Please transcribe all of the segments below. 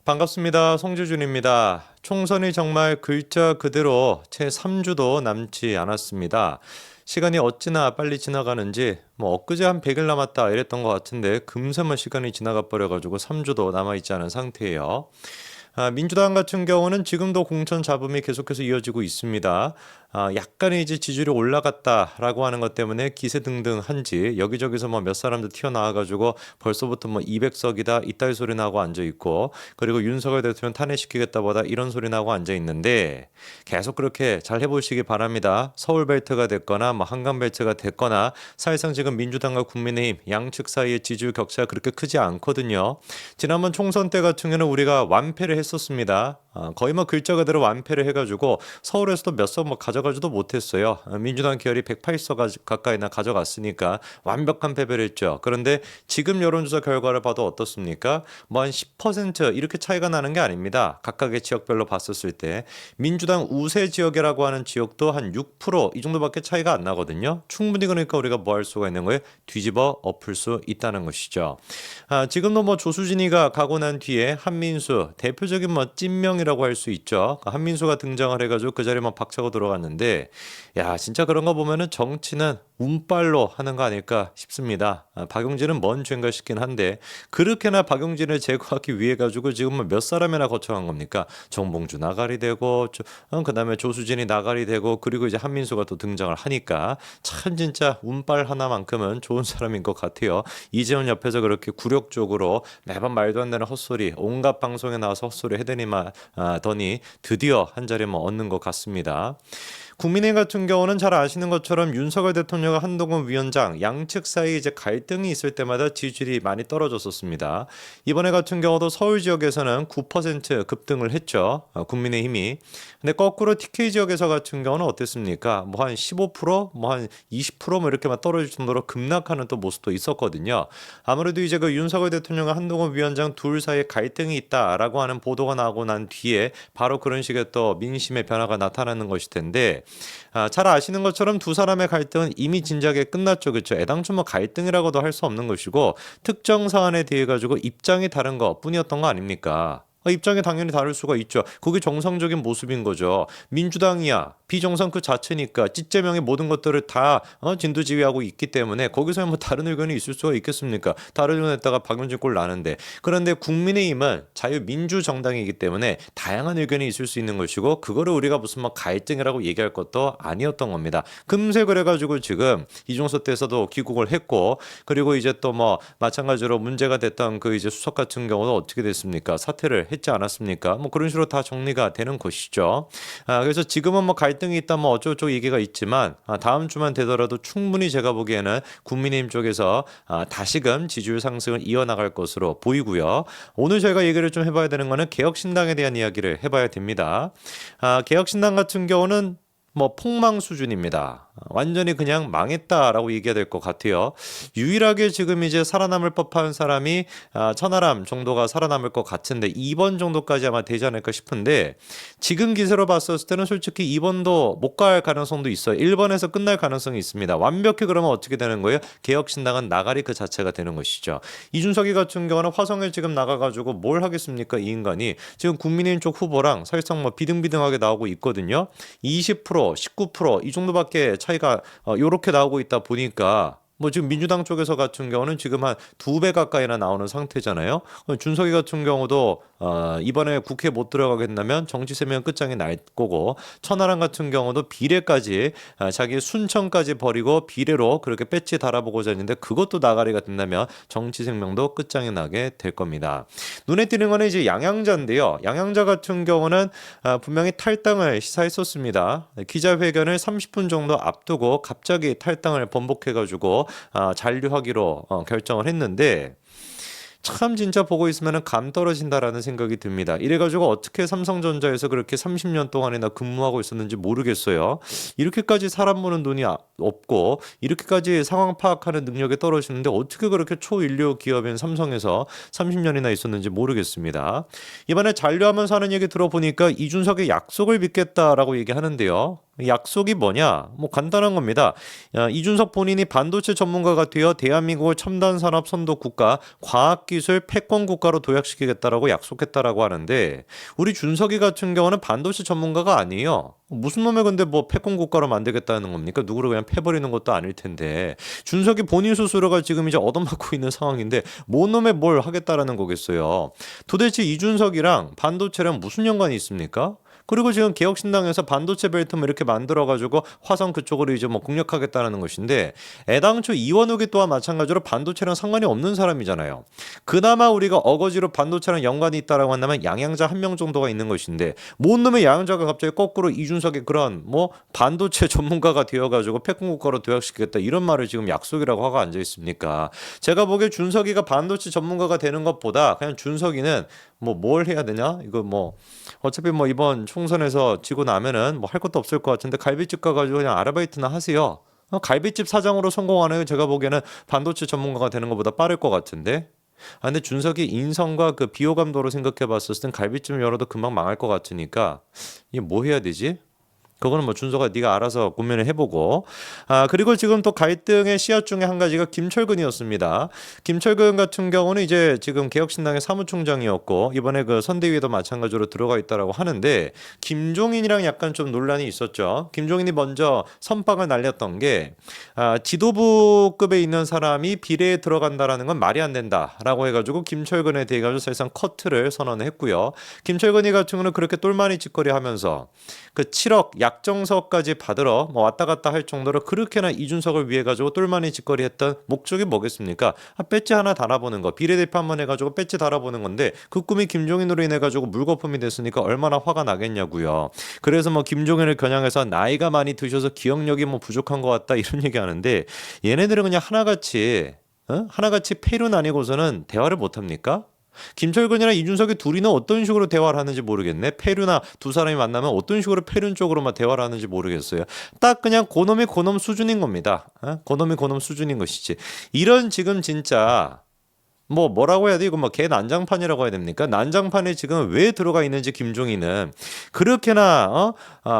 반갑습니다. 송주준입니다. 총선이 정말 글자 그대로 채 3주도 남지 않았습니다. 시간이 어찌나 빨리 지나가는지 엊그제 한 100일 남았다 이랬던 것 같은데 금세만 시간이 지나가 버려가지고 3주도 남아있지 않은 상태예요. 민주당 같은 경우는 지금도 공천 잡음이 계속해서 이어지고 있습니다. 약간의 이제 지지율이 올라갔다라고 하는 것 때문에 기세등등한지 여기저기서 몇 사람들 튀어나와가지고 벌써부터 200석이다 이따위 소리 나고 앉아 있고, 그리고 윤석열 대통령 탄핵시키겠다 보다 이런 소리 나고 앉아 있는데 계속 그렇게 잘 해보시기 바랍니다. 서울벨트가 됐거나 한강벨트가 됐거나 사실상 지금 민주당과 국민의힘 양측 사이의 지지율 격차가 그렇게 크지 않거든요. 지난번 총선 때 같은 경우는 우리가 완패를 했었습니다. 거의 글자 그대로 완패를 해가지고 서울에서도 몇 석 가져가지도 못했어요. 민주당 계열이 180석 가까이나 가져갔으니까 완벽한 패배를 했죠. 그런데 지금 여론조사 결과를 봐도 어떻습니까? 한 10% 이렇게 차이가 나는 게 아닙니다. 각각의 지역별로 봤었을 때 민주당 우세 지역이라고 하는 지역도 한 6%이 정도밖에 차이가 안 나거든요. 충분히 그러니까 우리가 뭐 할 수가 있는 거예요? 뒤집어 엎을 수 있다는 것이죠. 지금도 조수진이가 가고 난 뒤에 한민수 대표적인 찐명이라고 할 수 있죠. 한민수가 등장을 해가지고 그 자리에 박차고 들어갔는데, 야 진짜 그런 거 보면은 정치는 운빨로 하는 거 아닐까 싶습니다. 박용진은 뭔 죄인가 싶긴 한데 그렇게나 박용진을 제거하기 위해 가지고 지금 몇 사람이나 거쳐간 겁니까? 정봉주 나가리 되고 그다음에 조수진이 나가리 되고, 그리고 이제 한민수가 또 등장을 하니까 참 진짜 운빨 하나만큼은 좋은 사람인 것 같아요. 이재원 옆에서 그렇게 굴욕적으로 매번 말도 안 되는 헛소리 온갖 방송에 나와서 헛소리 더니 드디어 한 자리 얻는 것 같습니다. 국민의힘 같은 경우는 잘 아시는 것처럼 윤석열 대통령과 한동훈 위원장 양측 사이에 이제 갈등이 있을 때마다 지지율이 많이 떨어졌었습니다. 이번에 같은 경우도 서울 지역에서는 9% 급등을 했죠. 국민의힘이. 근데 거꾸로 TK 지역에서 같은 경우는 어땠습니까? 한 15%, 한 20% 이렇게만 떨어질 정도로 급락하는 또 모습도 있었거든요. 아무래도 이제 윤석열 대통령과 한동훈 위원장 둘 사이에 갈등이 있다라고 하는 보도가 나오고 난 뒤에 바로 그런 식의 또 민심의 변화가 나타나는 것일 텐데, 잘 아시는 것처럼 두 사람의 갈등은 이미 진작에 끝났죠. 그렇죠? 애당초 갈등이라고도 할 수 없는 것이고 특정 사안에 대해 가지고 입장이 다른 것 뿐이었던 거 아닙니까? 입장이 당연히 다를 수가 있죠. 그게 정상적인 모습인 거죠. 민주당이야 비정상 그 자체니까 찌째명의 모든 것들을 다 진두지휘하고 있기 때문에 거기서 다른 의견이 있을 수가 있겠습니까? 다른 의견에다가 박용진 꼴 나는데. 그런데 국민의힘은 자유민주정당이기 때문에 다양한 의견이 있을 수 있는 것이고, 그거를 우리가 무슨 갈등이라고 얘기할 것도 아니었던 겁니다. 금세 그래가지고 지금 이종석 때에서도 귀국을 했고, 그리고 이제 또 마찬가지로 문제가 됐던 그 이제 수석 같은 경우도 어떻게 됐습니까? 사퇴를 했지 않았습니까? 그런 식으로 다 정리가 되는 것이죠. 그래서 지금은 갈등이 있다 어쩌고저쩌고 얘기가 있지만, 다음 주만 되더라도 충분히 제가 보기에는 국민의힘 쪽에서 다시금 지지율 상승을 이어나갈 것으로 보이고요. 오늘 저희가 얘기를 좀 해봐야 되는 거는 개혁신당에 대한 이야기를 해봐야 됩니다. 개혁신당 같은 경우는 폭망 수준입니다. 완전히 그냥 망했다라고 얘기해야 될 것 같아요. 유일하게 지금 이제 살아남을 법한 사람이 천하람 정도가 살아남을 것 같은데 2번 정도까지 아마 되지 않을까 싶은데, 지금 기세로 봤었을 때는 솔직히 2번도 못 갈 가능성도 있어요. 1번에서 끝날 가능성이 있습니다. 완벽히 그러면 어떻게 되는 거예요? 개혁신당은 나가리 그 자체가 되는 것이죠. 이준석이 같은 경우는 화성에 지금 나가가지고 뭘 하겠습니까? 이 인간이 지금 국민의힘 쪽 후보랑 사실상 비등비등하게 나오고 있거든요. 20% 19% 이 정도밖에 차이가 요렇게 나오고 있다 보니까 지금 민주당 쪽에서 같은 경우는 지금 한 2배 가까이나 나오는 상태잖아요. 준석이 같은 경우도 이번에 국회에 못 들어가게 된다면 정치 생명 끝장이 날 거고, 천하람 같은 경우도 비례까지 자기 순천까지 버리고 비례로 그렇게 배지 달아보고자 했는데 그것도 나가리가 된다면 정치 생명도 끝장이 나게 될 겁니다. 눈에 띄는 거는 이제 양양자인데요. 양양자 같은 경우는 분명히 탈당을 시사했었습니다. 기자회견을 30분 정도 앞두고 갑자기 탈당을 번복해가지고 잔류하기로 결정을 했는데, 참 진짜 보고 있으면 감 떨어진다라는 생각이 듭니다. 이래가지고 어떻게 삼성전자에서 그렇게 30년 동안이나 근무하고 있었는지 모르겠어요. 이렇게까지 사람 보는 눈이 없고 이렇게까지 상황 파악하는 능력이 떨어지는데 어떻게 그렇게 초인류 기업인 삼성에서 30년이나 있었는지 모르겠습니다. 이번에 잔류하면서 하는 얘기 들어보니까 이준석의 약속을 믿겠다라고 얘기하는데요. 약속이 뭐냐? 뭐 간단한 겁니다. 이준석 본인이 반도체 전문가가 되어 대한민국을 첨단 산업 선도 국가, 과학기술 패권 국가로 도약시키겠다라고 약속했다라고 하는데 우리 준석이 같은 경우는 반도체 전문가가 아니에요. 무슨 놈의 근데 뭐 패권 국가로 만들겠다는 겁니까? 누구를 그냥 패버리는 것도 아닐 텐데 준석이 본인 스스로가 지금 이제 얻어맞고 있는 상황인데 뭔 놈의 뭘 하겠다라는 거겠어요. 도대체 이준석이랑 반도체랑 무슨 연관이 있습니까? 그리고 지금 개혁신당에서 반도체 벨트 뭐 이렇게 만들어가지고 화성 그쪽으로 이제 뭐 공략하겠다는 것인데 애당초 이원욱이 또한 마찬가지로 반도체랑 상관이 없는 사람이잖아요. 그나마 우리가 어거지로 반도체랑 연관이 있다라고 한다면 양양자 한 명 정도가 있는 것인데 뭔 놈의 양양자가 갑자기 거꾸로 이준석의 그런 뭐 반도체 전문가가 되어가지고 패권국가로 도약시키겠다 이런 말을 지금 약속이라고 하고 앉아 있습니까? 제가 보기에 준석이가 반도체 전문가가 되는 것보다 그냥 준석이는 뭐 뭘 해야 되냐? 이거 뭐 어차피 뭐 이번 총선에서 지고 나면은 뭐 할 것도 없을 것 같은데 갈비집 가가지고 그냥 아르바이트나 하세요. 갈비집 사장으로 성공하는 게 제가 보기에는 반도체 전문가가 되는 것보다 빠를 것 같은데. 근데 준석이 인성과 그 비호감도로 생각해 봤을 땐 갈비집 열어도 금방 망할 것 같으니까 이게 뭐 해야 되지? 그거는 뭐 준서가 네가 알아서 고민을 해보고 그리고 지금 또 갈등의 씨앗 중에 한 가지가 김철근이었습니다. 김철근 같은 경우는 이제 지금 개혁신당의 사무총장이었고 이번에 그 선대위에도 마찬가지로 들어가 있다라고 하는데 김종인이랑 약간 좀 논란이 있었죠. 김종인이 먼저 선빵을 날렸던 게 지도부급에 있는 사람이 비례에 들어간다라는 건 말이 안 된다라고 해가지고 김철근에 대해 가지고 사실상 커트를 선언했고요. 김철근이 같은 경우는 그렇게 똘마니 짓거리하면서 그 7억 약정서까지 받으러 뭐 왔다 갔다 할 정도로 그렇게나 이준석을 위해 가지고 똘마니 짓거리 했던 목적이 뭐겠습니까? 배지 하나 달아보는 거, 비례대표 한번 해가지고 배지 달아보는 건데 그 꿈이 김종인으로 인해 가지고 물거품이 됐으니까 얼마나 화가 나겠냐고요. 그래서 뭐 김종인을 겨냥해서 나이가 많이 드셔서 기억력이 뭐 부족한 것 같다 이런 얘기하는데 얘네들은 그냥 하나같이 폐륜 아니고서는 대화를 못 합니까? 김철근이랑 이준석이 둘이는 어떤 식으로 대화를 하는지 모르겠네. 폐륜나 두 사람이 만나면 어떤 식으로 폐륜 쪽으로만 대화를 하는지 모르겠어요. 딱 그냥 고놈이 고놈 수준인 겁니다. 고놈이 고놈 수준인 것이지. 이런 지금 진짜 뭐라고 해야 돼? 이거 뭐 개 난장판이라고 해야 됩니까? 난장판에 지금 왜 들어가 있는지 김종인은 그렇게나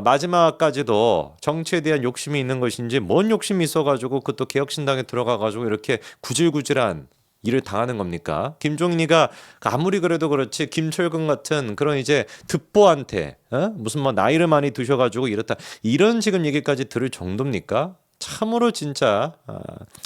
마지막까지도 정치에 대한 욕심이 있는 것인지 뭔 욕심이 있어가지고 그것도 개혁신당에 들어가가지고 이렇게 구질구질한 일을 당하는 겁니까? 김종인이가 아무리 그래도 그렇지 김철근 같은 그런 이제 듣보한테 무슨 뭐 나이를 많이 드셔가지고 이렇다 이런 지금 얘기까지 들을 정도입니까? 참으로 진짜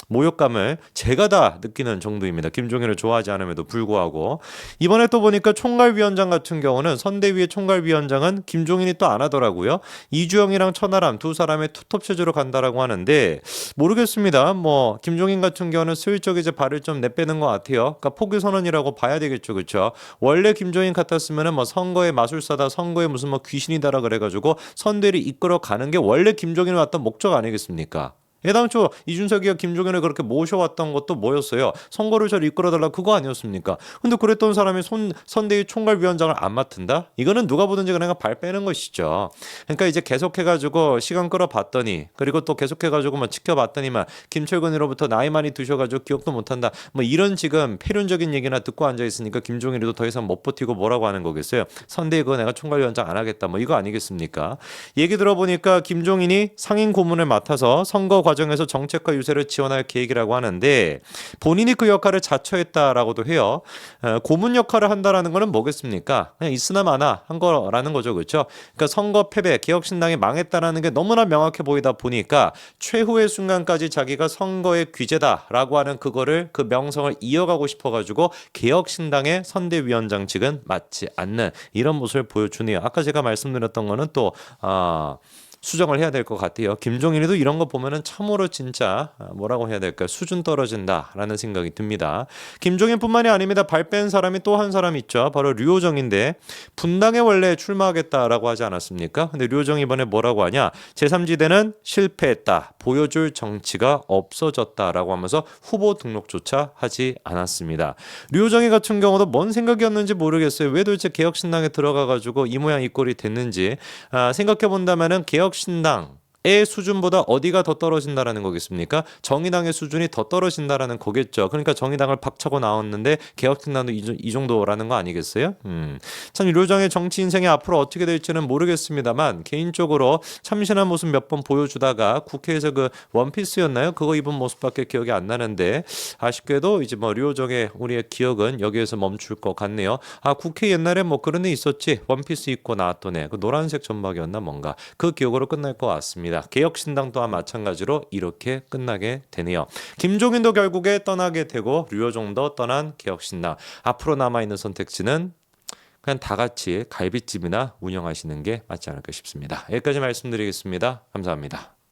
모욕감을 제가 다 느끼는 정도입니다. 김종인을 좋아하지 않음에도 불구하고 이번에 또 보니까 총괄위원장 같은 경우는 선대위의 총괄위원장은 김종인이 또 안 하더라고요. 이주영이랑 천하람 두 사람의 투톱 체제로 간다라고 하는데 모르겠습니다. 뭐 김종인 같은 경우는 슬쩍 이제 발을 좀 내빼는 것 같아요. 그러니까 포기 선언이라고 봐야 되겠죠, 그렇죠? 원래 김종인 같았으면은 뭐 선거의 마술사다, 선거의 무슨 뭐 귀신이다라 그래가지고 선대를 이끌어 가는 게 원래 김종인이 왔던 목적 아니겠습니까? 애당초 이준석이가 김종인을 그렇게 모셔왔던 것도 뭐였어요? 선거를 잘 이끌어달라 그거 아니었습니까? 근데 그랬던 사람이 선대위 총괄위원장을 안 맡은다? 이거는 누가 보든지 그냥 발 빼는 것이죠. 그러니까 이제 계속해가지고 시간 끌어봤더니 그리고 또 계속해가지고 뭐 지켜봤더니만 김철근으로부터 나이 많이 드셔가지고 기억도 못한다. 뭐 이런 지금 폐륜적인 얘기나 듣고 앉아있으니까 김종인이도 더 이상 못 버티고 뭐라고 하는 거겠어요? 선대위 그거 내가 총괄위원장 안 하겠다 뭐 이거 아니겠습니까? 얘기 들어보니까 김종인이 상임 고문을 맡아서 선거 과정에서 정책과 유세를 지원할 계획이라고 하는데 본인이 그 역할을 자처했다라고도 해요. 고문 역할을 한다라는 거는 뭐겠습니까? 그냥 있으나 마나 한 거라는 거죠, 그렇죠? 그러니까 선거 패배, 개혁신당이 망했다라는 게 너무나 명확해 보이다 보니까 최후의 순간까지 자기가 선거의 귀재다라고 하는 그거를 그 명성을 이어가고 싶어가지고 개혁신당의 선대위원장직은 맞지 않는 이런 모습을 보여주네요. 아까 제가 말씀드렸던 거는 또 수정을 해야 될 것 같아요. 김종인이도 이런 거 보면은 참으로 진짜 뭐라고 해야 될까요? 수준 떨어진다라는 생각이 듭니다. 김종인뿐만이 아닙니다. 발 뺀 사람이 또 한 사람 있죠. 바로 류호정인데 분당에 원래 출마하겠다라고 하지 않았습니까? 근데 류호정이 이번에 뭐라고 하냐? 제3지대는 실패했다. 보여줄 정치가 없어졌다라고 하면서 후보 등록조차 하지 않았습니다. 류호정이 같은 경우도 뭔 생각이었는지 모르겠어요. 왜 도대체 개혁신당에 들어가가지고 이 모양 이 꼴이 됐는지 생각해 본다면은 개혁신당 의 수준보다 어디가 더 떨어진다라는 거겠습니까? 정의당의 수준이 더 떨어진다라는 거겠죠. 그러니까 정의당을 박차고 나왔는데 개혁신당도 이 정도라는 거 아니겠어요? 참 류정의 정치 인생이 앞으로 어떻게 될지는 모르겠습니다만 개인적으로 참신한 모습 몇 번 보여주다가 국회에서 그 원피스였나요? 그거 입은 모습밖에 기억이 안 나는데 아쉽게도 이제 뭐 류정의 우리의 기억은 여기에서 멈출 것 같네요. 아 국회 옛날에 뭐 그런 애 있었지. 원피스 입고 나왔던 애. 그 노란색 점박이었나 뭔가. 그 기억으로 끝날 것 같습니다. 개혁신당 또한 마찬가지로 이렇게 끝나게 되네요. 김종인도 결국에 떠나게 되고 류호정도 떠난 개혁신당. 앞으로 남아있는 선택지는 그냥 다 같이 갈비집이나 운영하시는 게 맞지 않을까 싶습니다. 여기까지 말씀드리겠습니다. 감사합니다.